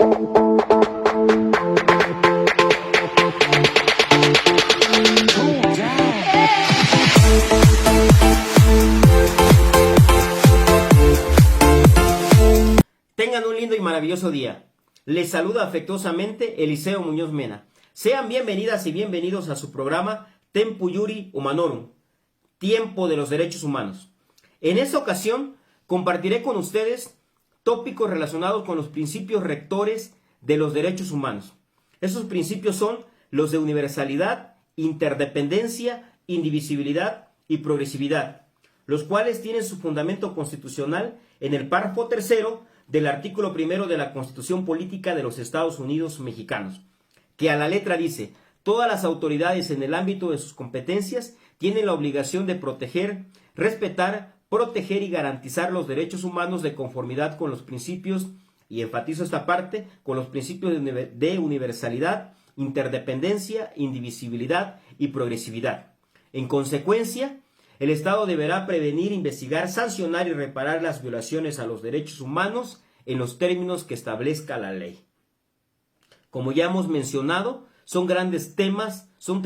Tengan un lindo y maravilloso día. Les saluda afectuosamente Eliseo Muñoz Mena. Sean bienvenidas y bienvenidos a su programa Tempo Iuri Humanorum, Tiempo de los Derechos Humanos. En esta ocasión compartiré con ustedes tópicos relacionados con los principios rectores de los derechos humanos. Esos principios son los de universalidad, interdependencia, indivisibilidad y progresividad, los cuales tienen su fundamento constitucional en el párrafo tercero del artículo primero de la Constitución Política de los Estados Unidos Mexicanos, que a la letra dice: todas las autoridades en el ámbito de sus competencias tienen la obligación de proteger, respetar, proteger y garantizar los derechos humanos de conformidad con los principios, y enfatizo esta parte, con los principios de universalidad, interdependencia, indivisibilidad y progresividad. En consecuencia, el Estado deberá prevenir, investigar, sancionar y reparar las violaciones a los derechos humanos en los términos que establezca la ley. Como ya hemos mencionado, son grandes temas, son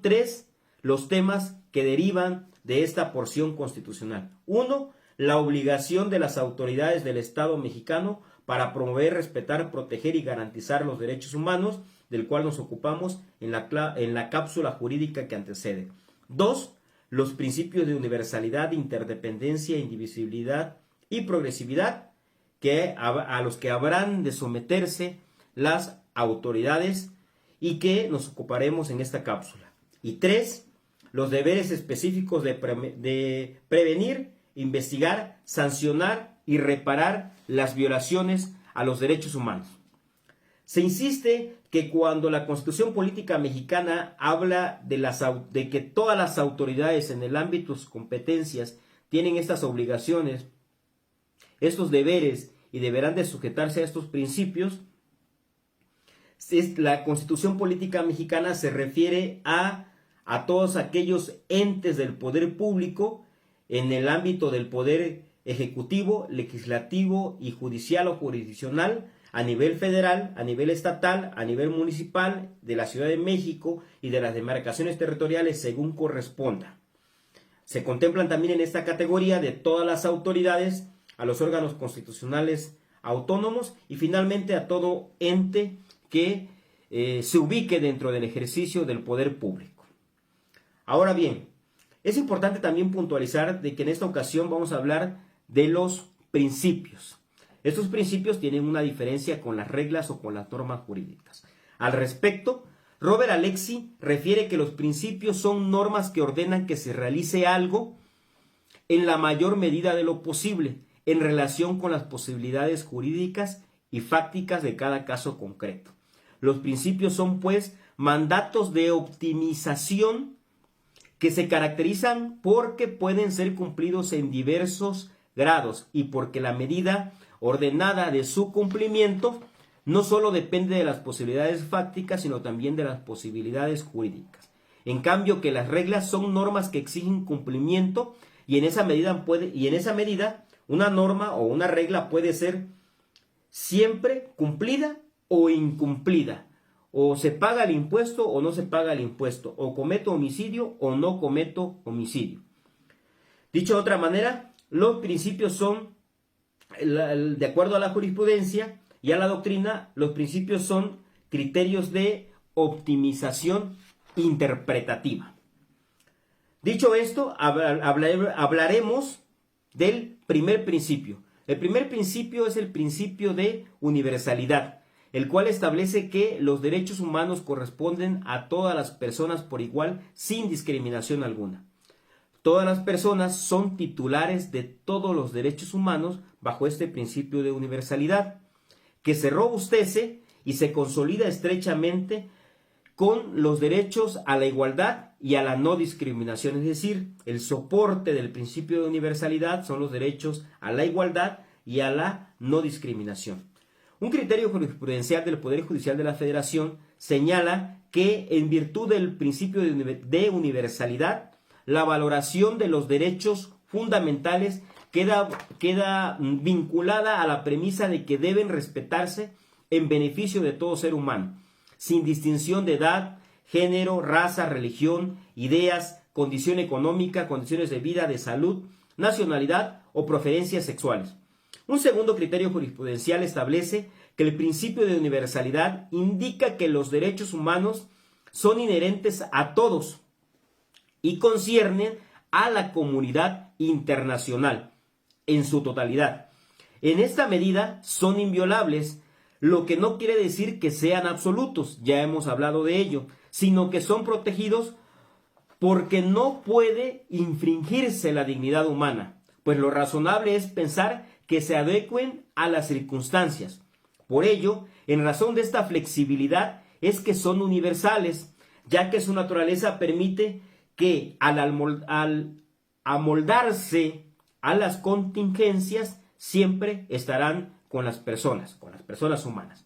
tres los temas que derivan de esta porción constitucional. 1. La obligación de las autoridades del Estado mexicano para promover, respetar, proteger y garantizar los derechos humanos, del cual nos ocupamos en la cápsula jurídica que antecede. 2. Los principios de universalidad, interdependencia, indivisibilidad y progresividad, a los que habrán de someterse las autoridades y que nos ocuparemos en esta cápsula. Y 3. Los deberes específicos de prevenir, investigar, sancionar y reparar las violaciones a los derechos humanos. Se insiste que cuando la Constitución Política Mexicana habla de que todas las autoridades en el ámbito de sus competencias tienen estas obligaciones, estos deberes y deberán de sujetarse a estos principios, la Constitución Política Mexicana se refiere a todos aquellos entes del poder público en el ámbito del poder ejecutivo, legislativo y judicial o jurisdiccional, a nivel federal, a nivel estatal, a nivel municipal, de la Ciudad de México y de las demarcaciones territoriales según corresponda. Se contemplan también en esta categoría de todas las autoridades, a los órganos constitucionales autónomos y finalmente a todo ente que se ubique dentro del ejercicio del poder público. Ahora bien, es importante también puntualizar de que en esta ocasión vamos a hablar de los principios. Estos principios tienen una diferencia con las reglas o con las normas jurídicas. Al respecto, Robert Alexy refiere que los principios son normas que ordenan que se realice algo en la mayor medida de lo posible en relación con las posibilidades jurídicas y fácticas de cada caso concreto. Los principios son, pues, mandatos de optimización que se caracterizan porque pueden ser cumplidos en diversos grados y porque la medida ordenada de su cumplimiento no solo depende de las posibilidades fácticas, sino también de las posibilidades jurídicas. En cambio, que las reglas son normas que exigen cumplimiento y en esa medida una norma o una regla puede ser siempre cumplida o incumplida. O se paga el impuesto o no se paga el impuesto. O cometo homicidio o no cometo homicidio. Dicho de otra manera, los principios son, de acuerdo a la jurisprudencia y a la doctrina, los principios son criterios de optimización interpretativa. Dicho esto, hablaremos del primer principio. El primer principio es el principio de universalidad, el cual establece que los derechos humanos corresponden a todas las personas por igual, sin discriminación alguna. Todas las personas son titulares de todos los derechos humanos bajo este principio de universalidad, que se robustece y se consolida estrechamente con los derechos a la igualdad y a la no discriminación. Es decir, el soporte del principio de universalidad son los derechos a la igualdad y a la no discriminación. Un criterio jurisprudencial del Poder Judicial de la Federación señala que, en virtud del principio de universalidad, la valoración de los derechos fundamentales queda vinculada a la premisa de que deben respetarse en beneficio de todo ser humano, sin distinción de edad, género, raza, religión, ideas, condición económica, condiciones de vida, de salud, nacionalidad o preferencias sexuales. Un segundo criterio jurisprudencial establece que el principio de universalidad indica que los derechos humanos son inherentes a todos y conciernen a la comunidad internacional en su totalidad. En esta medida son inviolables, lo que no quiere decir que sean absolutos, ya hemos hablado de ello, sino que son protegidos porque no puede infringirse la dignidad humana, pues lo razonable es pensar que se adecuen a las circunstancias. Por ello, en razón de esta flexibilidad, es que son universales, ya que su naturaleza permite que al amoldarse a las contingencias, siempre estarán con las personas humanas.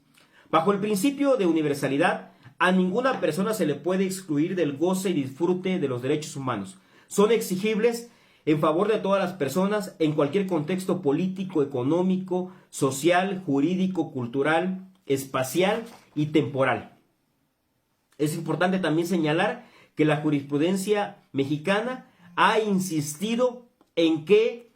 Bajo el principio de universalidad, a ninguna persona se le puede excluir del goce y disfrute de los derechos humanos. Son exigibles en favor de todas las personas en cualquier contexto político, económico, social, jurídico, cultural, espacial y temporal. Es importante también señalar que la jurisprudencia mexicana ha insistido en que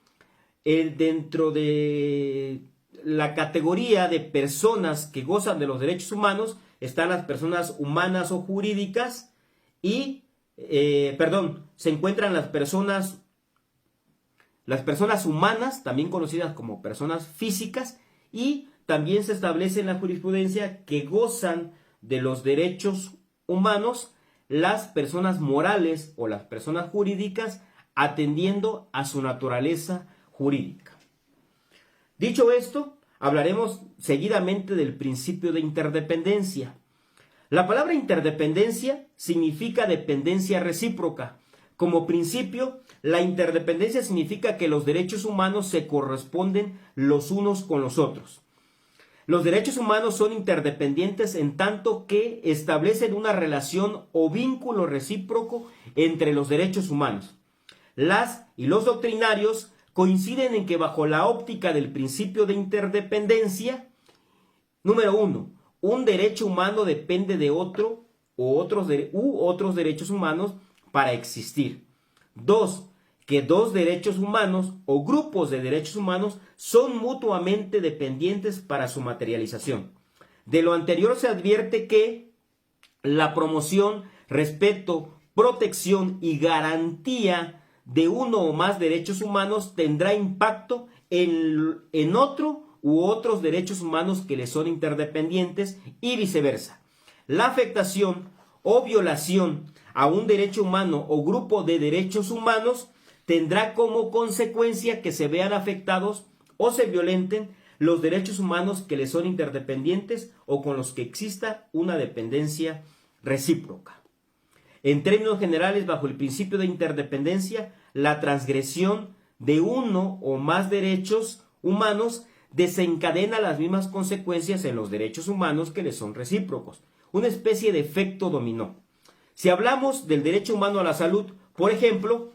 dentro de la categoría de personas que gozan de los derechos humanos están las personas humanas o jurídicas y, se encuentran las personas humanas, también conocidas como personas físicas, y también se establece en la jurisprudencia que gozan de los derechos humanos las personas morales o las personas jurídicas atendiendo a su naturaleza jurídica. Dicho esto, hablaremos seguidamente del principio de interdependencia. La palabra interdependencia significa dependencia recíproca. Como principio, la interdependencia significa que los derechos humanos se corresponden los unos con los otros. Los derechos humanos son interdependientes en tanto que establecen una relación o vínculo recíproco entre los derechos humanos. Las y los doctrinarios coinciden en que bajo la óptica del principio de interdependencia, número 1, un derecho humano depende de otro u otros derechos humanos para existir. 2, que dos derechos humanos o grupos de derechos humanos son mutuamente dependientes para su materialización. De lo anterior se advierte que la promoción, respeto, protección y garantía de uno o más derechos humanos tendrá impacto en otro u otros derechos humanos que le son interdependientes y viceversa. La afectación o violación a un derecho humano o grupo de derechos humanos tendrá como consecuencia que se vean afectados o se violenten los derechos humanos que le son interdependientes o con los que exista una dependencia recíproca. En términos generales, bajo el principio de interdependencia, la transgresión de uno o más derechos humanos desencadena las mismas consecuencias en los derechos humanos que les son recíprocos, una especie de efecto dominó. Si hablamos del derecho humano a la salud, por ejemplo,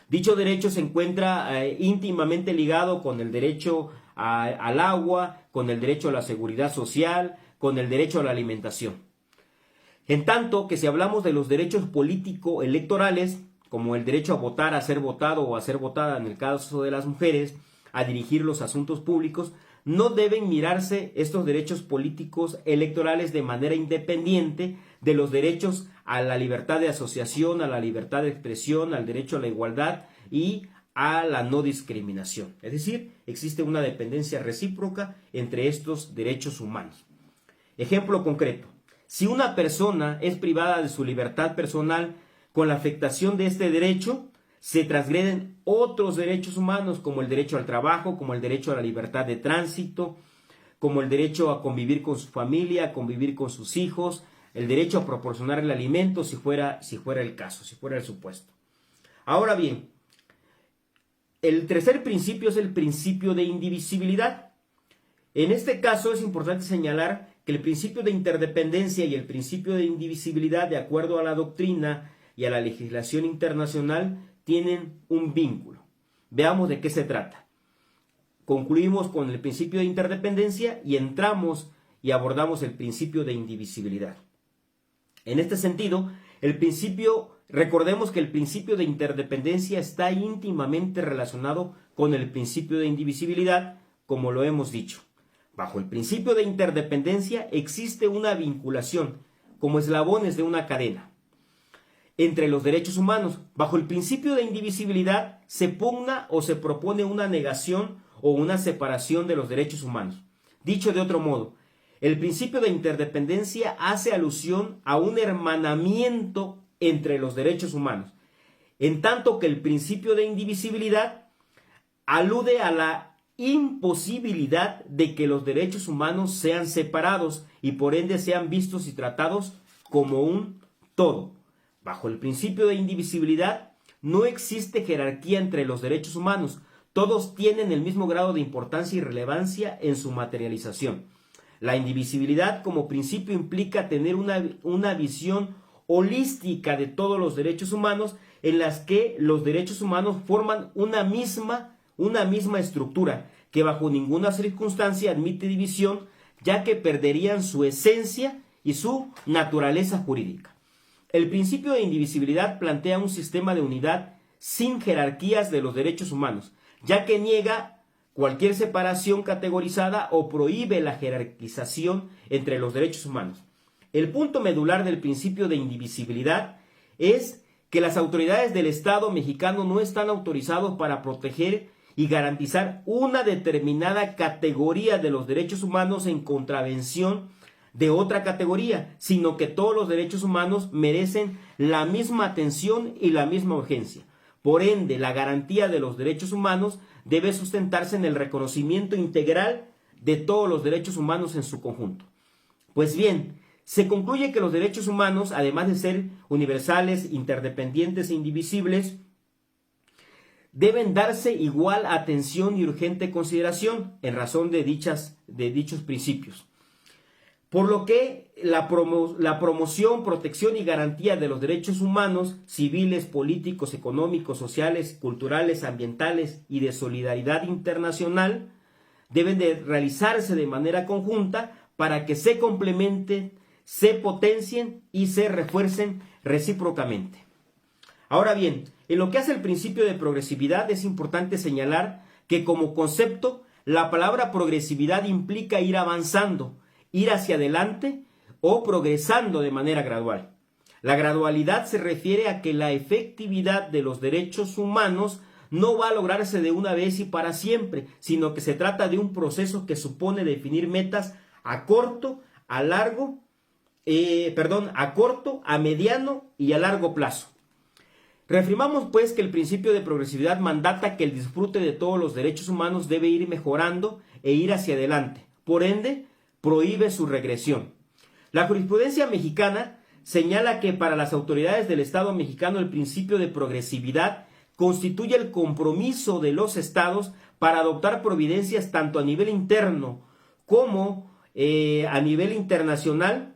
dicho derecho se encuentra íntimamente ligado con el derecho al agua, con el derecho a la seguridad social, con el derecho a la alimentación. En tanto que si hablamos de los derechos político-electorales, como el derecho a votar, a ser votado o a ser votada en el caso de las mujeres, a dirigir los asuntos públicos, no deben mirarse estos derechos políticos electorales de manera independiente de los derechos a la libertad de asociación, a la libertad de expresión, al derecho a la igualdad y a la no discriminación. Es decir, existe una dependencia recíproca entre estos derechos humanos. Ejemplo concreto. Si una persona es privada de su libertad personal con la afectación de este derecho, se transgreden otros derechos humanos como el derecho al trabajo, como el derecho a la libertad de tránsito, como el derecho a convivir con su familia, a convivir con sus hijos, el derecho a proporcionarle alimento si fuera el caso, si fuera el supuesto. Ahora bien, el tercer principio es el principio de indivisibilidad. En este caso es importante señalar que el principio de interdependencia y el principio de indivisibilidad, de acuerdo a la doctrina y a la legislación internacional, tienen un vínculo. Veamos de qué se trata. Concluimos con el principio de interdependencia y entramos y abordamos el principio de indivisibilidad. En este sentido, recordemos que el principio de interdependencia está íntimamente relacionado con el principio de indivisibilidad, como lo hemos dicho. Bajo el principio de interdependencia existe una vinculación, como eslabones de una cadena, entre los derechos humanos. Bajo el principio de indivisibilidad se pugna o se propone una negación o una separación de los derechos humanos. Dicho de otro modo, el principio de interdependencia hace alusión a un hermanamiento entre los derechos humanos, en tanto que el principio de indivisibilidad alude a la imposibilidad de que los derechos humanos sean separados y por ende sean vistos y tratados como un todo. Bajo el principio de indivisibilidad no existe jerarquía entre los derechos humanos, todos tienen el mismo grado de importancia y relevancia en su materialización. La indivisibilidad como principio implica tener una visión holística de todos los derechos humanos, en las que los derechos humanos forman una misma estructura que bajo ninguna circunstancia admite división, ya que perderían su esencia y su naturaleza jurídica. El principio de indivisibilidad plantea un sistema de unidad sin jerarquías de los derechos humanos, ya que niega cualquier separación categorizada o prohíbe la jerarquización entre los derechos humanos. El punto medular del principio de indivisibilidad es que las autoridades del Estado mexicano no están autorizados para proteger y garantizar una determinada categoría de los derechos humanos en contravención de otra categoría, sino que todos los derechos humanos merecen la misma atención y la misma urgencia. Por ende, la garantía de los derechos humanos debe sustentarse en el reconocimiento integral de todos los derechos humanos en su conjunto. Pues bien, se concluye que los derechos humanos, además de ser universales, interdependientes e indivisibles, deben darse igual atención y urgente consideración en razón de dichos principios. Por lo que la promoción, protección y garantía de los derechos humanos, civiles, políticos, económicos, sociales, culturales, ambientales y de solidaridad internacional deben de realizarse de manera conjunta para que se complementen, se potencien y se refuercen recíprocamente. Ahora bien, en lo que hace el principio de progresividad es importante señalar que como concepto la palabra progresividad implica ir avanzando, ir hacia adelante o progresando de manera gradual. La gradualidad se refiere a que la efectividad de los derechos humanos no va a lograrse de una vez y para siempre, sino que se trata de un proceso que supone definir metas a corto, a mediano y a largo plazo. Reafirmamos pues que el principio de progresividad mandata que el disfrute de todos los derechos humanos debe ir mejorando e ir hacia adelante. Por ende, prohíbe su regresión. La jurisprudencia mexicana señala que para las autoridades del Estado mexicano el principio de progresividad constituye el compromiso de los estados para adoptar providencias tanto a nivel interno como a nivel internacional,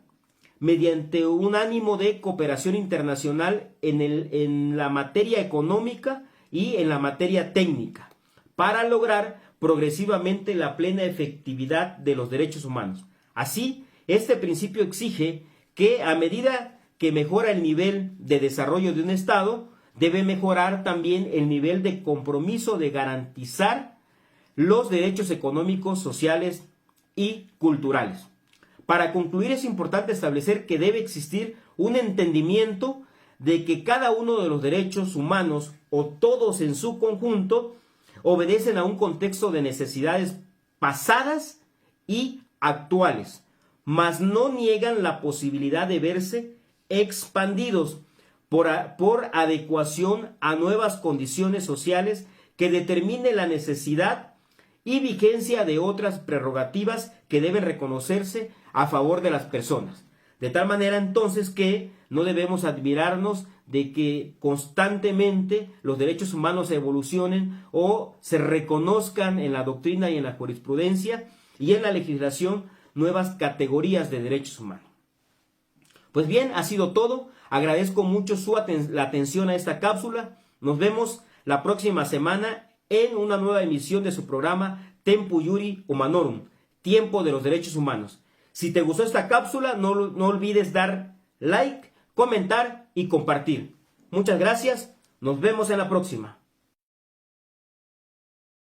mediante un ánimo de cooperación internacional en la materia económica y en la materia técnica, para lograr progresivamente la plena efectividad de los derechos humanos. Así, este principio exige que a medida que mejora el nivel de desarrollo de un Estado, debe mejorar también el nivel de compromiso de garantizar los derechos económicos, sociales y culturales. Para concluir, es importante establecer que debe existir un entendimiento de que cada uno de los derechos humanos, o todos en su conjunto, obedecen a un contexto de necesidades pasadas y actuales, mas no niegan la posibilidad de verse expandidos por adecuación a nuevas condiciones sociales que determine la necesidad y vigencia de otras prerrogativas que deben reconocerse a favor de las personas. De tal manera entonces que no debemos admirarnos de que constantemente los derechos humanos evolucionen o se reconozcan en la doctrina y en la jurisprudencia y en la legislación nuevas categorías de derechos humanos. Pues bien, ha sido todo. Agradezco mucho la atención a esta cápsula. Nos vemos la próxima semana en una nueva emisión de su programa Tempus Iuri Humanorum, Tiempo de los Derechos Humanos. Si te gustó esta cápsula, no olvides dar like, comentar y compartir. Muchas gracias. Nos vemos en la próxima.